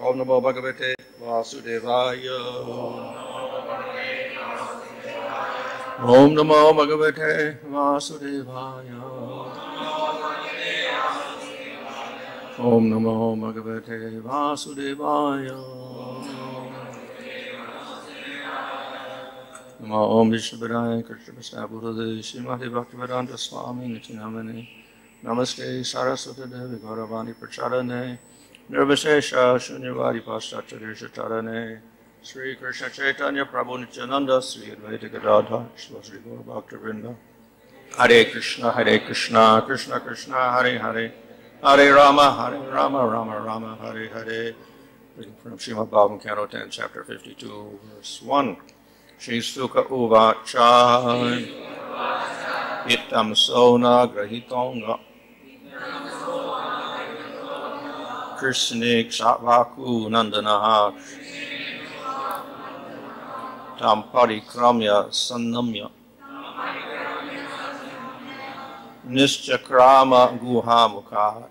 Om Namo Bhagavate Vasudevaya. Om Namo Bhagavate Vasudevaya. Om Namo Bhagavate Vasudevaya. Namo Om Vishnupadaya Krsna Buddhade Srimati Bhaktivedanta Swami Nityanamane Namaste Saraswati Devi Gauravani Prachadane Nirvishesha Shunyavadi Paschatyadesh Tarane Sri Krishna Chaitanya Prabhu Nityananda Sri Advaita Gadadhar Sri Gaura Bhaktivinoda Hare Krishna Krishna Krishna Hare Hare Hare Rama Rama Rama Hare Hare. Reading from Srimad Bhagavatam Canto 10 Chapter 52 Verse 1. Shri Sukha Uvacha Itam Sona Grahitonga Krishnik Savaku Nandanaha Tam Parikramya Sannamya Nischakrama Guha Mukhat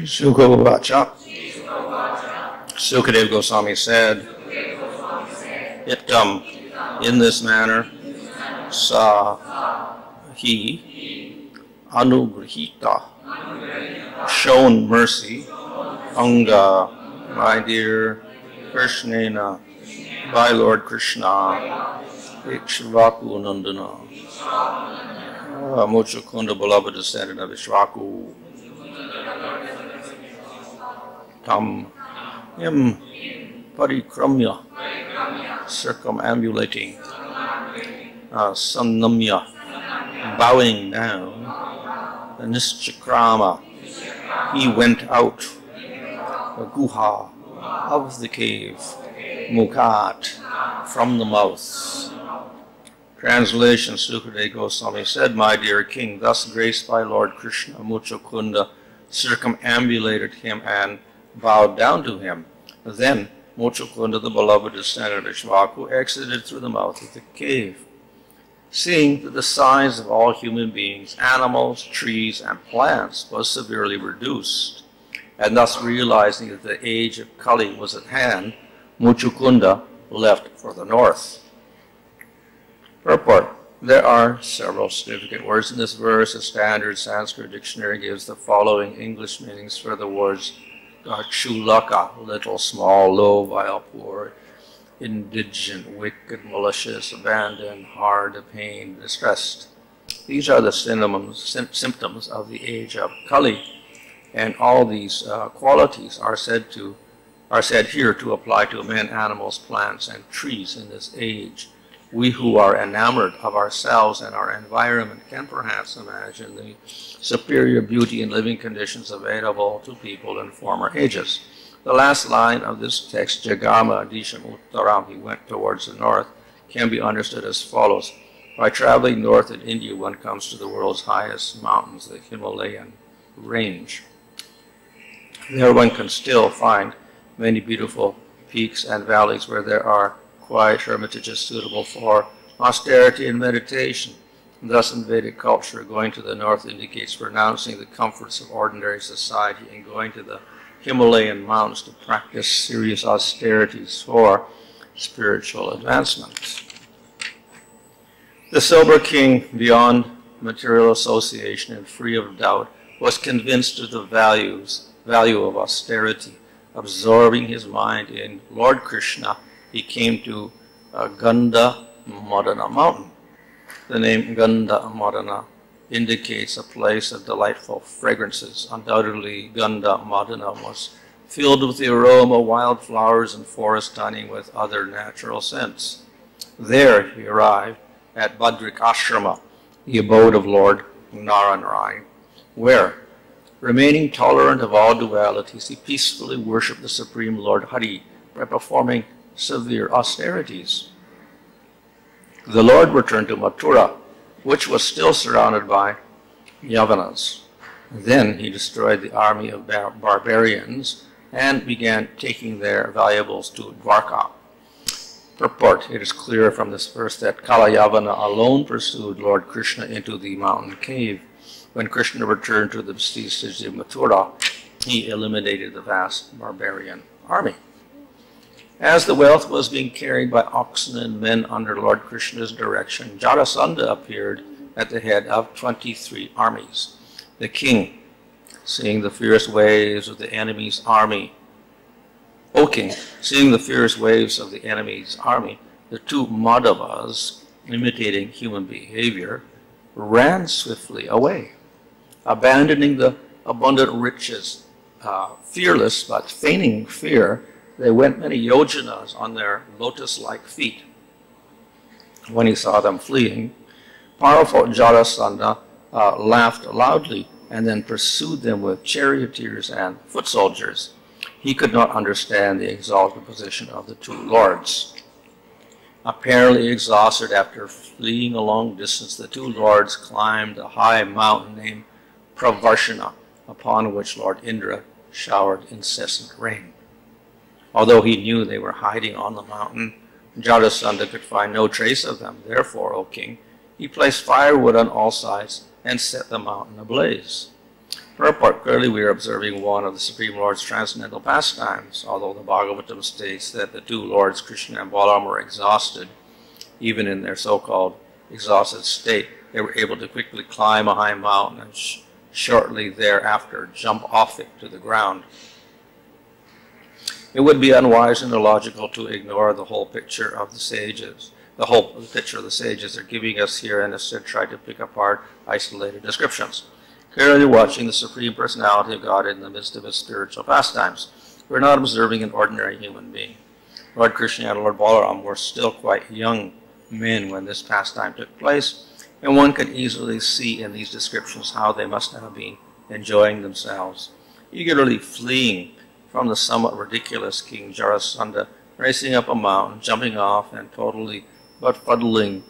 Sukha Uvacha. Sukadeva Goswami said, Itam, in this manner, Sa, he, Anugrahita, shown mercy, Anga, my dear, Krishnena, by Lord Krishna, Ikshvaku Nandana, Mochakunda, beloved descendant of Ishvaku, Tam, him, parikramya, circumambulating, sannamya, bowing down, the nischakrama, he went out, the guha, of the cave, mukhat, from the mouth. Translation, Sukadeva Goswami said, my dear king, thus graced by Lord Krishna, Muchakunda circumambulated him and bowed down to him. Then Mochakunda, the beloved descendant of Ishvaku, exited through the mouth of the cave. Seeing that the size of all human beings, animals, trees, and plants was severely reduced, and thus realizing that the age of Kali was at hand, Mochakunda left for the north. Purport. There are several significant words in this verse. A standard Sanskrit dictionary gives the following English meanings for the words Chulaka, little, small, low, vile, poor. indigent, wicked, malicious, abandoned, hard, pained, distressed. These are the symptoms of the age of Kali, and all these qualities are said here to apply to men, animals, plants, and trees in this age. We who are enamored of ourselves and our environment can perhaps imagine the superior beauty and living conditions available to people in former ages. The last line of this text, Jagama Disham Uttaram, he went towards the north, can be understood as follows. By traveling north in India, one comes to the world's highest mountains, the Himalayan range. There one can still find many beautiful peaks and valleys where there are quiet hermitages suitable for austerity and meditation. Thus, in Vedic culture, going to the north indicates renouncing the comforts of ordinary society and going to the Himalayan mountains to practice serious austerities for spiritual advancement. The sober king, beyond material association and free of doubt, was convinced of the value of austerity. Absorbing his mind in Lord Krishna, he came to Gandha Madana mountain. The name Gandha Madana indicates a place of delightful fragrances. Undoubtedly, Gandha Madana was filled with the aroma of wildflowers and forest honey with other natural scents. There he arrived at Badrik Ashrama, the abode of Lord Narayana, where, remaining tolerant of all dualities, he peacefully worshipped the Supreme Lord Hari by performing severe austerities. The Lord returned to Mathura, which was still surrounded by Yavanas. Then he destroyed the army of barbarians and began taking their valuables to Dwarka. Purport: it is clear from this verse that Kalayavana alone pursued Lord Krishna into the mountain cave. When Krishna returned to the city of Mathura, he eliminated the vast barbarian army. As the wealth was being carried by oxen and men under Lord Krishna's direction, Jarasandha appeared at the head of 23 armies. The king, seeing the fierce waves of the enemy's army, O king, seeing the fierce waves of the enemy's army, the two Madhavas, imitating human behavior, ran swiftly away. Abandoning the abundant riches, fearless but feigning fear, they went many yojanas on their lotus-like feet. When he saw them fleeing, powerful Jarasandha laughed loudly and then pursued them with charioteers and foot soldiers. He could not understand the exalted position of the two lords. Apparently exhausted after fleeing a long distance, the two lords climbed a high mountain named Pravarshana, upon which Lord Indra showered incessant rain. Although he knew they were hiding on the mountain, Jarasandha could find no trace of them. Therefore, O king, he placed firewood on all sides and set the mountain ablaze. Purport: clearly we are observing one of the Supreme Lord's transcendental pastimes. Although the Bhagavatam states that the two lords, Krishna and Balaram, were exhausted, even in their so-called exhausted state, they were able to quickly climb a high mountain and shortly thereafter jump off it to the ground. It would be unwise and illogical to ignore the whole picture of the sages. The whole picture of the sages are giving us here, and instead try to pick apart isolated descriptions. Clearly watching the Supreme Personality of God in the midst of his spiritual pastimes. We're not observing an ordinary human being. Lord Krishna and Lord Balaram were still quite young men when this pastime took place, and one can easily see in these descriptions how they must have been enjoying themselves, eagerly fleeing from the somewhat ridiculous King Jarasandha, racing up a mountain, jumping off, and totally befuddling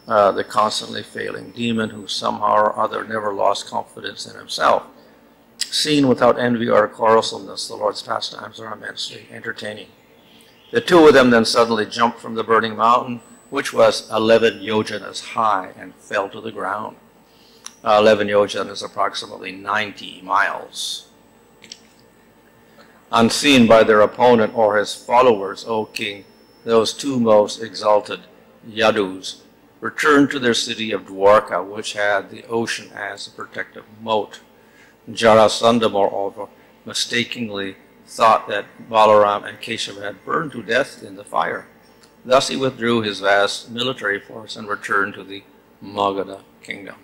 the constantly failing demon who somehow or other never lost confidence in himself. Seen without envy or quarrelsomeness, the Lord's pastimes are immensely entertaining. The two of them then suddenly jumped from the burning mountain, which was 11 yojanas high, and fell to the ground. 11 yojanas is approximately 90 miles. Unseen by their opponent or his followers, O king, those two most exalted Yadus returned to their city of Dwarka, which had the ocean as a protective moat. Jarasandha, moreover, mistakenly thought that Balaram and Keshava had burned to death in the fire. Thus he withdrew his vast military force and returned to the Magadha kingdom.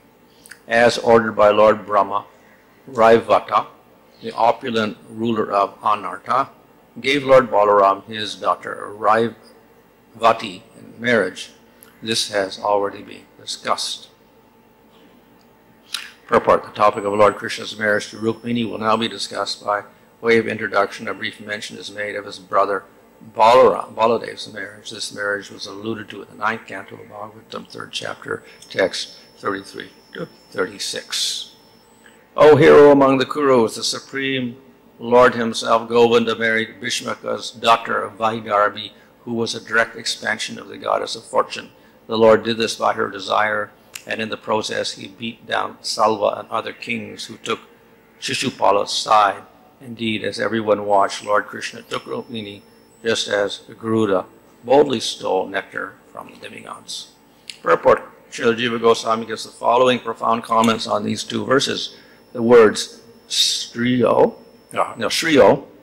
As ordered by Lord Brahma, Raivata, the opulent ruler of Anarta, gave Lord Balaram his daughter Raivati in marriage. This has already been discussed. Purport: the topic of Lord Krishna's marriage to Rukmini will now be discussed. By way of introduction, a brief mention is made of his brother Baladev's marriage. This marriage was alluded to in the 9th canto of Bhagavatam, 3rd chapter, text 33 to 36. O hero among the Kurus, the Supreme Lord himself, Govinda, married Bhishmaka's daughter Vaidarbi, who was a direct expansion of the goddess of fortune. The Lord did this by her desire, and in the process he beat down Salva and other kings who took Shishupala's side. Indeed, as everyone watched, Lord Krishna took Rukmini just as Garuda boldly stole nectar from the demigods. Purport: Srila Jiva Goswami gives the following profound comments on these two verses. The words Shriyo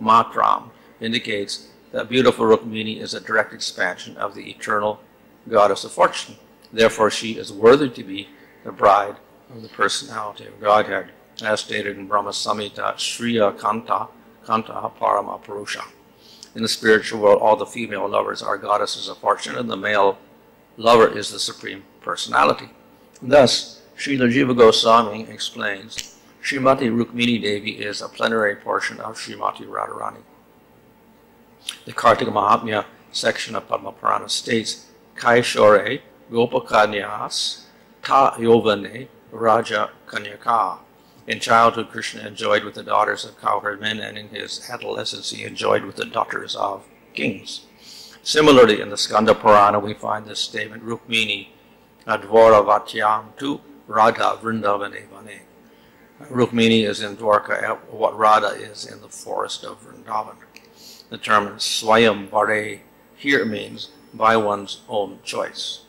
Matram indicates that beautiful Rukmini is a direct expansion of the eternal goddess of fortune. Therefore, she is worthy to be the bride of the personality of Godhead, as stated in Brahma Samhita, Shriya Kanta Parama Purusha. In the spiritual world, all the female lovers are goddesses of fortune, and the male lover is the supreme personality. Thus, Srila Jiva Goswami explains, Srimati Rukminidevi is a plenary portion of Srimati Radharani. The Kartika Mahatmya section of Padma Purana states, Kaishore Gopakanyas Ta Yovane Raja Kanyaka. In childhood, Krishna enjoyed with the daughters of cowherd men, and in his adolescence he enjoyed with the daughters of kings. Similarly, in the Skanda Purana, we find this statement, Rukmini Dvara Vatyam tu Radha Vrindavane Vane. Rukmini is in Dwarka what Radha is in the forest of Vrindavan. The term Swayam Vare here means by one's own choice.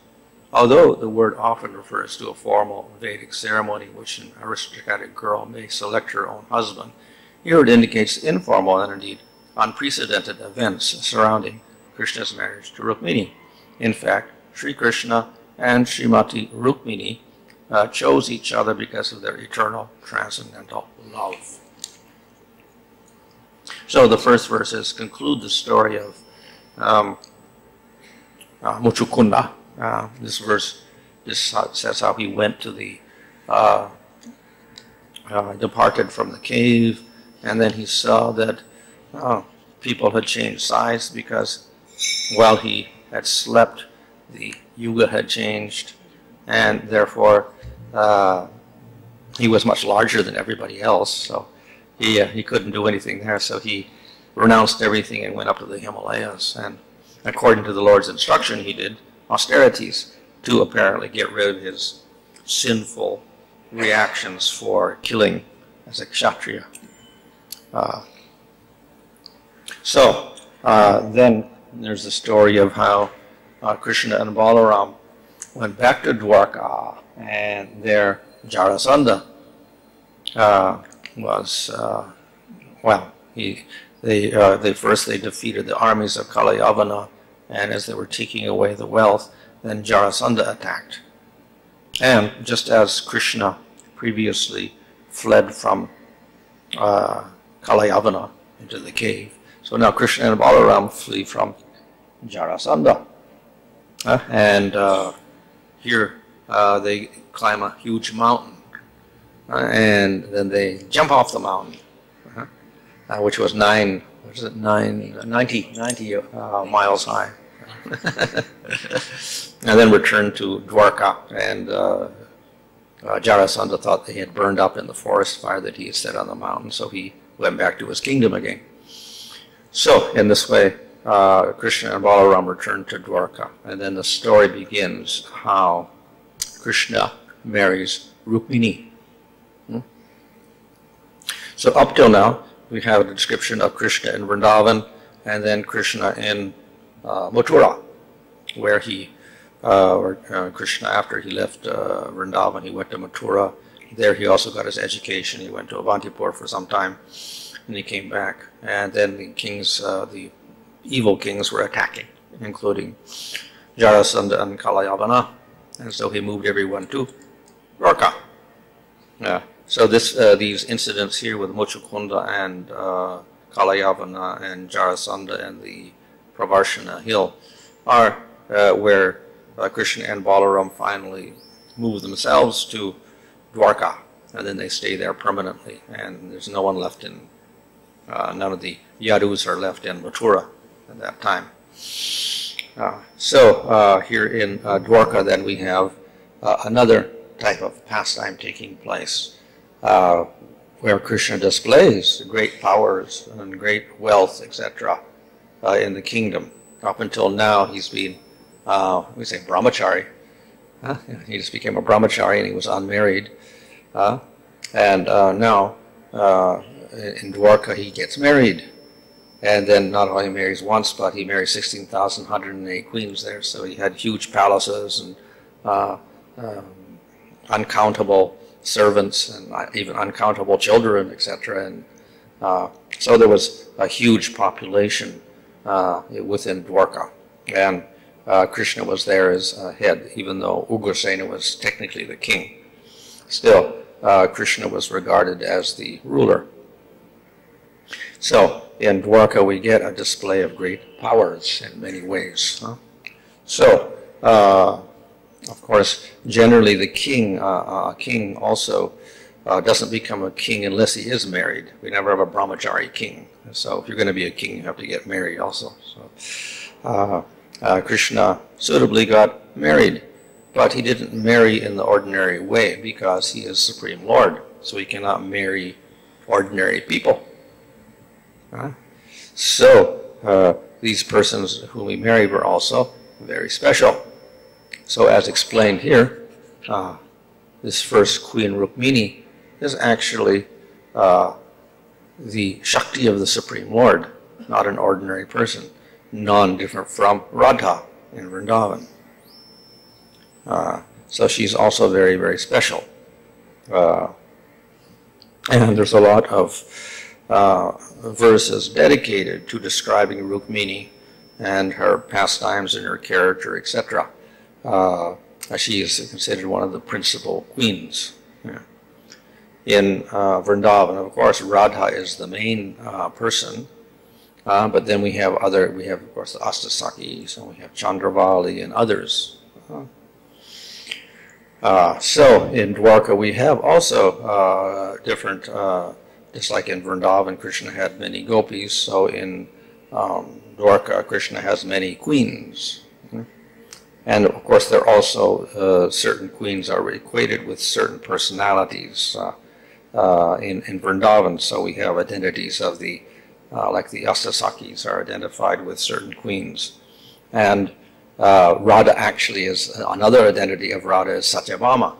Although the word often refers to a formal Vedic ceremony in which an aristocratic girl may select her own husband, here it indicates informal and indeed unprecedented events surrounding Krishna's marriage to Rukmini. In fact, Sri Krishna and Srimati Rukmini chose each other because of their eternal transcendental love. So the first verses conclude the story of Muchukunda. This verse just says how he went to the, departed from the cave, and then he saw that people had changed size because while he had slept, the yuga had changed, and therefore he was much larger than everybody else, so he couldn't do anything there, so he renounced everything and went up to the Himalayas, and according to the Lord's instruction, he did austerities to apparently get rid of his sinful reactions for killing as a kshatriya. Then there's the story of how Krishna and Balaram went back to Dwarka, and there Jarasandha was, they defeated the armies of Kalayavana, and as they were taking away the wealth, then Jarasandha attacked. And just as Krishna previously fled from Kalayavana into the cave, so now Krishna and Balaram flee from Jarasandha. Here they climb a huge mountain, and then they jump off the mountain, which was 90 miles high. And then returned to Dwarka, and Jarasandha thought they had burned up in the forest fire that he had set on the mountain, so he went back to his kingdom again. So, in this way, Krishna and Balaram returned to Dwarka, and then the story begins how Krishna marries Rukmini. So up till now, we have a description of Krishna in Vrindavan, and then Krishna in Mathura, where Krishna, after he left Vrindavan, he went to Mathura. There he also got his education. He went to Avantipur for some time, and he came back. And then the kings, the evil kings, were attacking including Jarasandha and Kalayavana, and so he moved everyone to Dwarka. So these incidents here with Mochukunda and Kalayavana and Jarasandha and the Pravarshana hill are where Krishna and Balaram finally move themselves to Dwarka, and then they stay there permanently, and there's no one left in, none of the Yadus are left in Mathura at that time. Here in Dwarka then we have another type of pastime taking place, where Krishna displays great powers and great wealth, etc. In the kingdom. Up until now he's been, we say brahmachari. He just became a brahmachari and he was unmarried. And now in Dwarka he gets married. And then not only marries once, but he marries 16,108 queens there. So he had huge palaces and uncountable servants and even uncountable children, etc. And so there was a huge population within Dwarka. And Krishna was there as head, even though Ugrasena was technically the king. Still, Krishna was regarded as the ruler. So in Dwarka we get a display of great powers in many ways. So, of course, generally the king, a king also doesn't become a king unless he is married. We never have a brahmachari king. So if you're going to be a king, you have to get married also. So Krishna suitably got married, but he didn't marry in the ordinary way because he is Supreme Lord. So he cannot marry ordinary people. So these persons whom he married were also very special. So as explained here, this first Queen Rukmini is actually the Shakti of the Supreme Lord, not an ordinary person, non-different from Radha in Vrindavan. So she's also very, very special. And there's a lot of verses dedicated to describing Rukmini and her pastimes and her character, etc. She is considered one of the principal queens. In Vrindavan, of course, Radha is the main person, but then we have of course the Astasakis, and we have Chandravali and others. So in Dwarka we have also different, just like in Vrindavan, Krishna had many gopis, so in Dwarka, Krishna has many queens. And of course there are also certain queens are equated with certain personalities in Vrindavan, so we have identities of the, like the Astasakis are identified with certain queens. And Radha actually is, another identity of Radha is Satyabhama,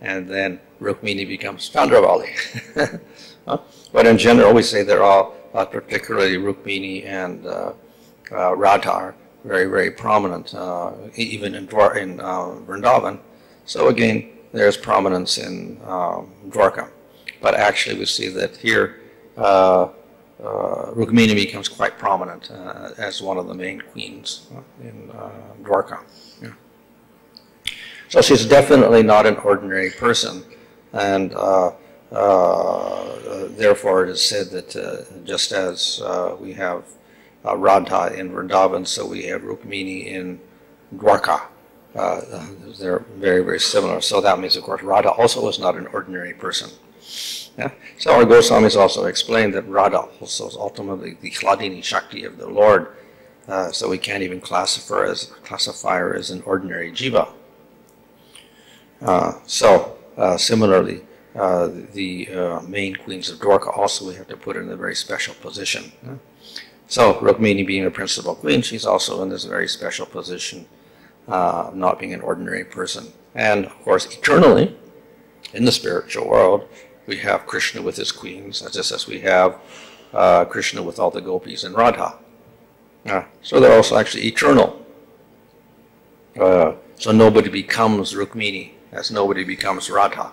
and then Rukmini becomes Chandravali. But in general we say they're all, particularly Rukmini and Radha are very, very prominent, even in Vrindavan. So again, there's prominence in Dwarka. But actually we see that here Rukmini becomes quite prominent as one of the main queens in Dwarka. Yeah. So she's definitely not an ordinary person, and therefore it is said that just as we have Radha in Vrindavan, so we have Rukmini in Dwarka. They're very, very similar. So that means, of course, Radha also is not an ordinary person. Yeah? So our Goswamis also explained that Radha also is ultimately the Hladini Shakti of the Lord. So we can't even classify her as an ordinary jiva. Similarly, the main queens of Dwarka also we have to put in a very special position. Yeah? So Rukmini being a principal queen, she's also in this very special position of not being an ordinary person. And of course, eternally, in the spiritual world, we have Krishna with his queens, just as we have Krishna with all the gopis and Radha. So they're also actually eternal. So nobody becomes Rukmini, as nobody becomes Radha.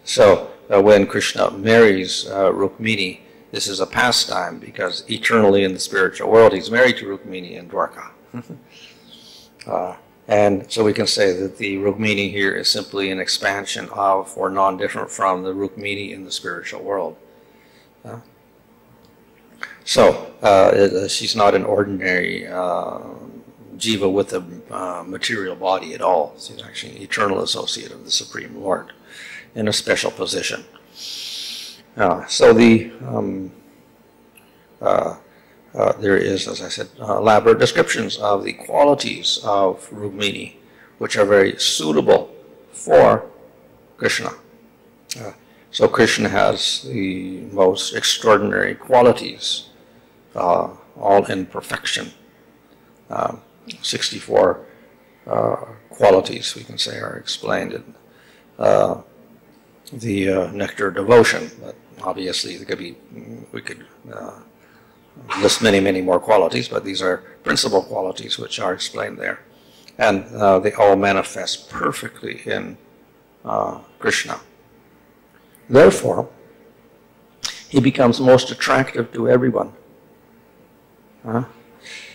So when Krishna marries Rukmini, this is a pastime because eternally in the spiritual world he's married to Rukmini and Dwarka. And so we can say that the Rukmini here is simply an expansion of, or non-different from, the Rukmini in the spiritual world. So she's not an ordinary jiva with a material body at all. She's actually an eternal associate of the Supreme Lord in a special position. So there is, as I said, elaborate descriptions of the qualities of Rukmini, which are very suitable for Krishna. So Krishna has the most extraordinary qualities, all in perfection. 64 qualities, we can say, are explained in the Nectar of Devotion, but obviously there could be, we could list many, many more qualities, but these are principal qualities which are explained there. And they all manifest perfectly in Krishna. Therefore, he becomes most attractive to everyone.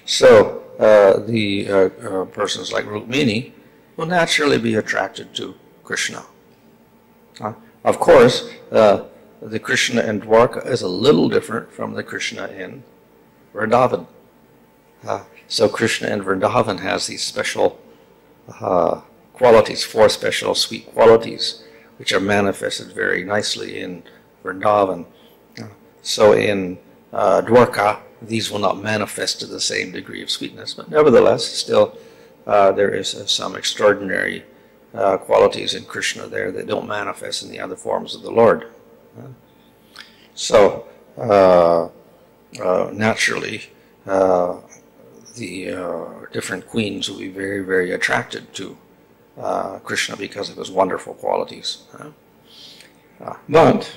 So the persons like Rukmini will naturally be attracted to Krishna. Of course, the Krishna in Dwarka is a little different from the Krishna in Vrindavan. So Krishna in Vrindavan has these special qualities, 4 special sweet qualities, which are manifested very nicely in Vrindavan. So in Dwarka, these will not manifest to the same degree of sweetness, but nevertheless, still there is some extraordinary qualities in Krishna there that don't manifest in the other forms of the Lord. So naturally, the different queens will be very, very attracted to Krishna because of his wonderful qualities. But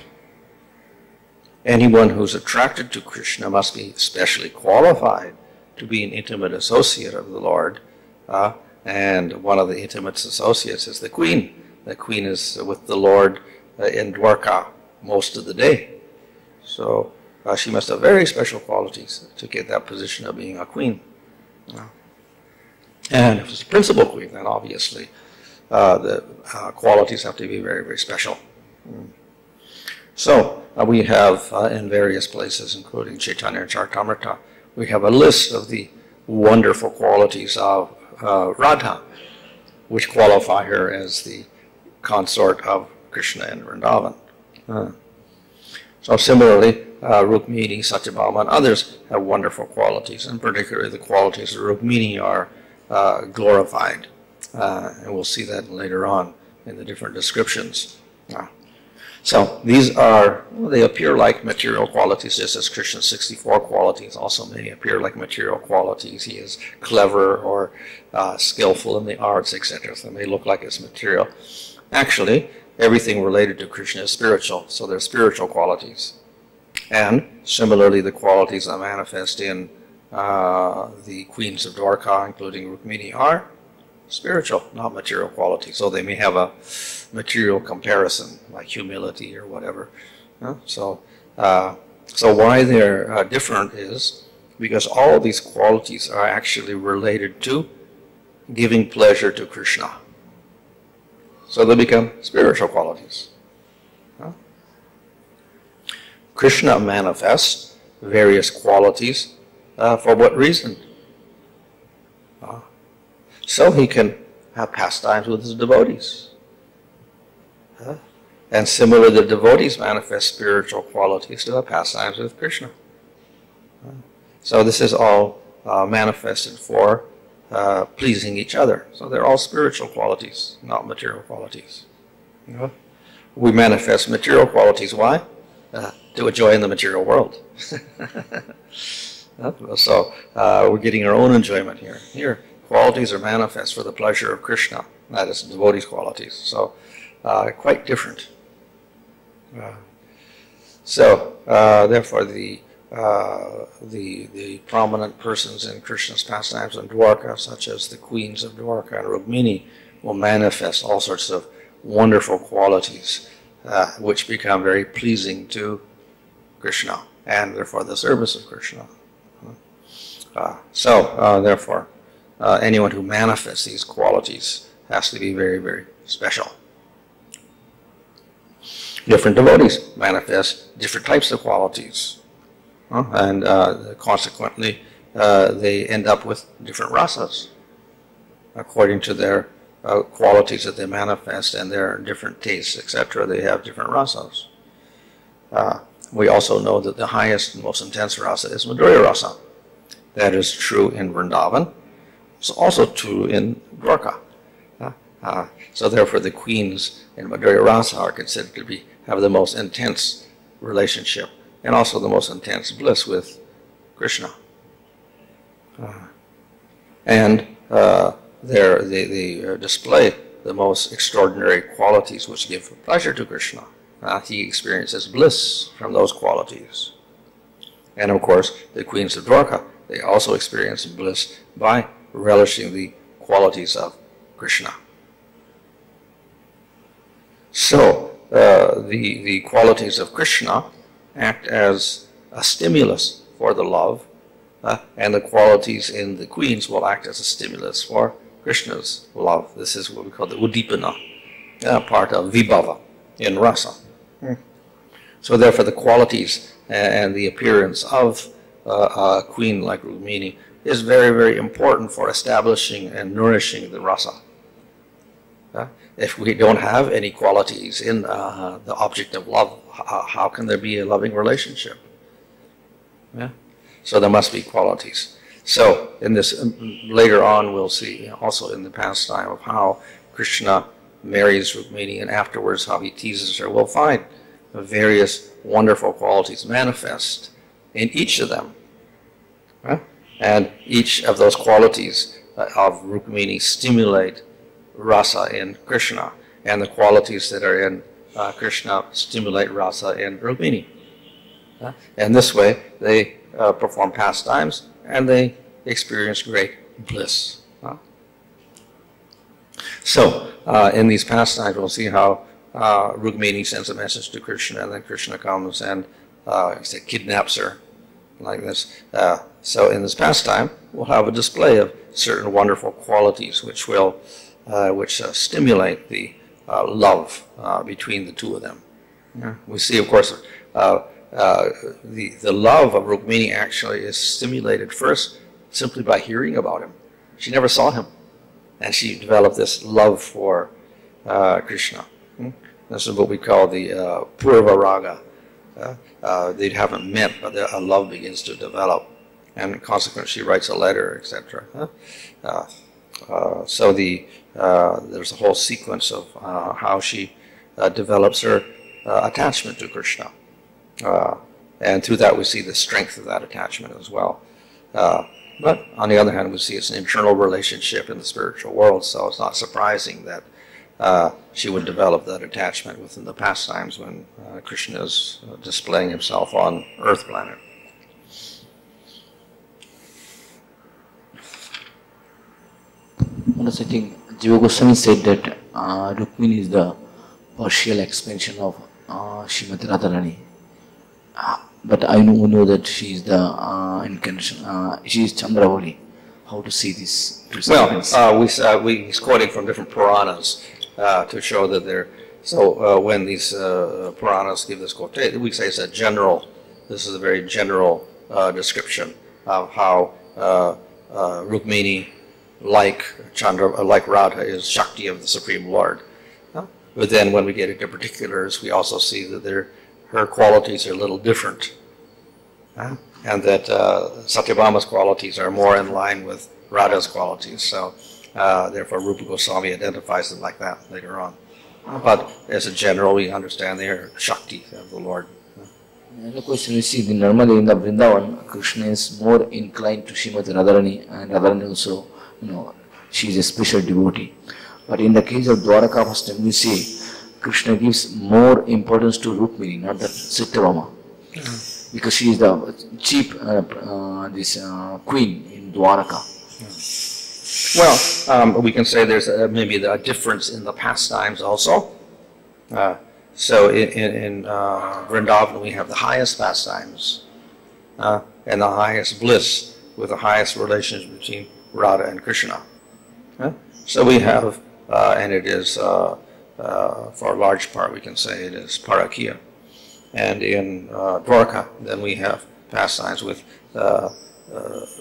anyone who's attracted to Krishna must be specially qualified to be an intimate associate of the Lord. And one of the intimate associates is the queen. The queen is with the Lord in Dwarka most of the day. So she must have very special qualities to get that position of being a queen. And if it's a principal queen, then obviously the qualities have to be very, very special. So we have in various places, including Chaitanya Charitamrita, we have a list of the wonderful qualities of Radha, which qualify her as the consort of Krishna in Vrindavan. So similarly, Rukmini, Satyabhama, and others have wonderful qualities, and particularly the qualities of Rukmini are glorified. And we'll see that later on in the different descriptions. So these are, well, they appear like material qualities, just as Krishna's 64 qualities also may appear like material qualities. He is clever or skillful in the arts, etc. So they may look like it's material. Actually, everything related to Krishna is spiritual, so they're spiritual qualities. And similarly, the qualities that manifest in the queens of Dwarka, including Rukmini, are spiritual, not material qualities. So they may have a material comparison, like humility or whatever. So why they're different is because all of these qualities are actually related to giving pleasure to Krishna. So they become spiritual qualities. Krishna manifests various qualities for what reason? So he can have pastimes with his devotees. And similarly, the devotees manifest spiritual qualities to have pastimes with Krishna. So this is all manifested for pleasing each other. So they're all spiritual qualities, not material qualities. We manifest material qualities. Why? To enjoy in the material world. So we're getting our own enjoyment here. Here, qualities are manifest for the pleasure of Krishna. That is devotees' qualities. So quite different. Therefore, the prominent persons in Krishna's pastimes in Dwarka, such as the queens of Dwarka and Rukmini, will manifest all sorts of wonderful qualities which become very pleasing to Krishna. and therefore the service of Krishna. Therefore, anyone who manifests these qualities has to be very, very special. Different devotees manifest different types of qualities, and consequently, they end up with different rasas according to their qualities that they manifest and their different tastes, etc. They have different rasas. We also know that the highest and most intense rasa is Madhurya rasa. That is true in Vrindavan. It's also true in Dwarka. So therefore the queens in Madhurya rasa are considered to have the most intense relationship and also the most intense bliss with Krishna. They display the most extraordinary qualities which give pleasure to Krishna. He experiences bliss from those qualities. And of course, the queens of Dwarka, they also experience bliss by relishing the qualities of Krishna. So, the qualities of Krishna act as a stimulus for the love, and the qualities in the queens will act as a stimulus for Krishna's love. This is what we call the Udipana, part of Vibhava in rasa. So therefore the qualities and the appearance of a queen like Rukmini is very, very important for establishing and nourishing the rasa. If we don't have any qualities in the object of love, how can there be a loving relationship? So there must be qualities. So in this, later on we'll see also in the pastime of how Krishna marries Rukmini and afterwards how he teases her. We'll find various wonderful qualities manifest in each of them. And each of those qualities of Rukmini stimulate rasa in Krishna, and the qualities that are in Krishna stimulate rasa in Rukmini. And this way they perform pastimes and they experience great bliss. So in these pastimes we'll see how Rukmini sends a message to Krishna, and then Krishna comes and kidnaps her like this. So in this pastime we'll have a display of certain wonderful qualities which will stimulate the love between the two of them. We see, of course, the love of Rukmini actually is stimulated first simply by hearing about him. She never saw him, and she developed this love for Krishna. This is what we call the Purva Raga. They haven't met, but a love begins to develop, and consequently she writes a letter, etc. So there's a whole sequence of how she develops her attachment to Krishna. And through that we see the strength of that attachment as well. But on the other hand, we see it's an internal relationship in the spiritual world, so it's not surprising that she would develop that attachment within the pastimes when Krishna is displaying himself on Earth planet. I think Jiva Goswami said that Rukmini is the partial expansion of Srimati Radharani. But I know that she is the incarnation, she is Chandravali. How to see this? Well, he's quoting from different Puranas to show that they're, so when these Puranas give this quotation, we say it's a general, this is a very general description of how Rukmini, like Radha, is Shakti of the Supreme Lord. But then when we get into particulars, we also see that her qualities are a little different. And that Satyabhama's qualities are more in line with Radha's qualities. So therefore Rupa Goswami identifies them like that later on. But as a general, we understand they are Shakti of the Lord. Another question we see, normally in the Vrindavan, Krishna is more inclined to Srimati Radharani, and Radharani also, she is a special devotee. But in the case of Dwaraka Pastam, we see Krishna gives more importance to Rukmini, not that Satyabhama, because she is the chief queen in Dwaraka. Well, we can say there's maybe a difference in the pastimes also. So in Vrindavan we have the highest pastimes, and the highest bliss with the highest relationship between Radha and Krishna. So we have, and it is, for a large part we can say it is Parakya. And in Dwarka, then we have pastimes with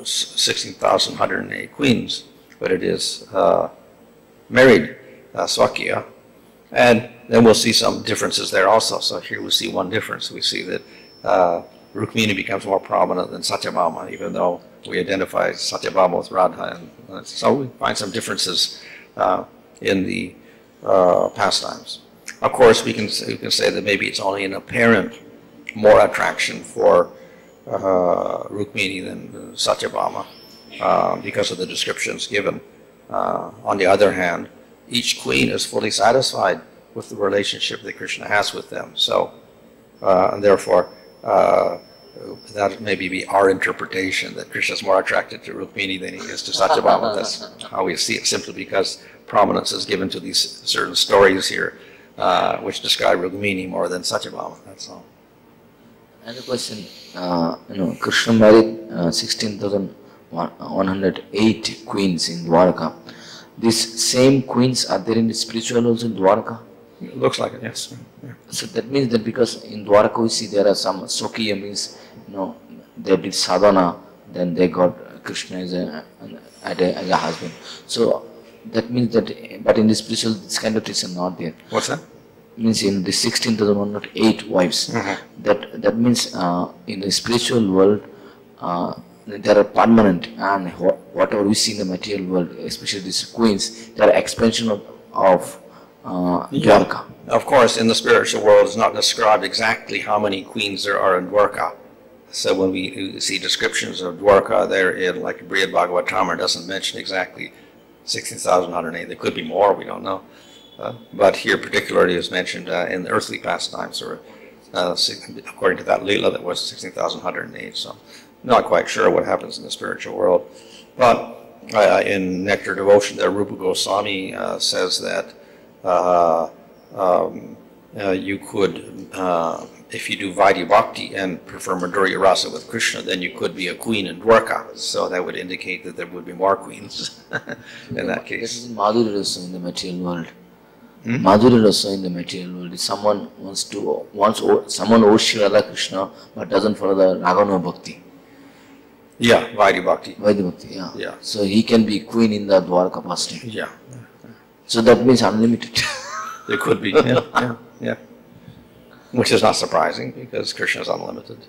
16,108 queens, but it is married Swakya. And then we'll see some differences there also. So here we see one difference. We see that Rukmini becomes more prominent than Satyabhama, even though we identify Satyabhama with Radha. And so we find some differences in the pastimes. Of course, we can say that maybe it's only an apparent more attraction for Rukmini than Satyabhama because of the descriptions given. On the other hand, each queen is fully satisfied with the relationship that Krishna has with them. So, and therefore, that maybe be our interpretation that Krishna is more attracted to Rukmini than he is to Satyabhama. That's how we see it, simply because prominence is given to these certain stories here, which describe Rukmini more than Satyabhama. That's all. Another question, Krishna married 16,108 queens in Dwarka. These same queens are there in the spiritual also in Dwarka? It looks like it, yes. Yeah. So that means that because in Dwarka we see there are some Sokiya, means they did sadhana, then they got Krishna as a husband. So that means that, but in the spiritual this kind of things are not there. What's that? Means in the 16,108 wives. Mm-hmm. That means in the spiritual world they are permanent, and whatever we see in the material world, especially these queens, they are expansion of Dwarka. Of course, in the spiritual world, it's not described exactly how many queens there are in Dwarka. So when we see descriptions of Dwarka there in, like Brihad Bhagavatamrita, doesn't mention exactly 16,108. There could be more, we don't know. But here particularly is mentioned in the earthly pastimes, or according to that Leela, that was 16,108. So not quite sure what happens in the spiritual world. But in Nectar Devotion, there Rupa Goswami says that you could, if you do Vaidya Bhakti and prefer Madhurya Rasa with Krishna, then you could be a queen in Dwarka. So that would indicate that there would be more queens in that case. This is Madhurya Rasa in the material world. Madhurya Rasa in the material world. If someone someone owes Shri Radha Krishna but doesn't follow the Ragana Bhakti. Yeah, Vaidya Bhakti. Vaidya Bhakti, yeah. Yeah. So he can be queen in the Dwarka pastime. Yeah. So that means unlimited. It could be, yeah. Which is not surprising because Krishna is unlimited.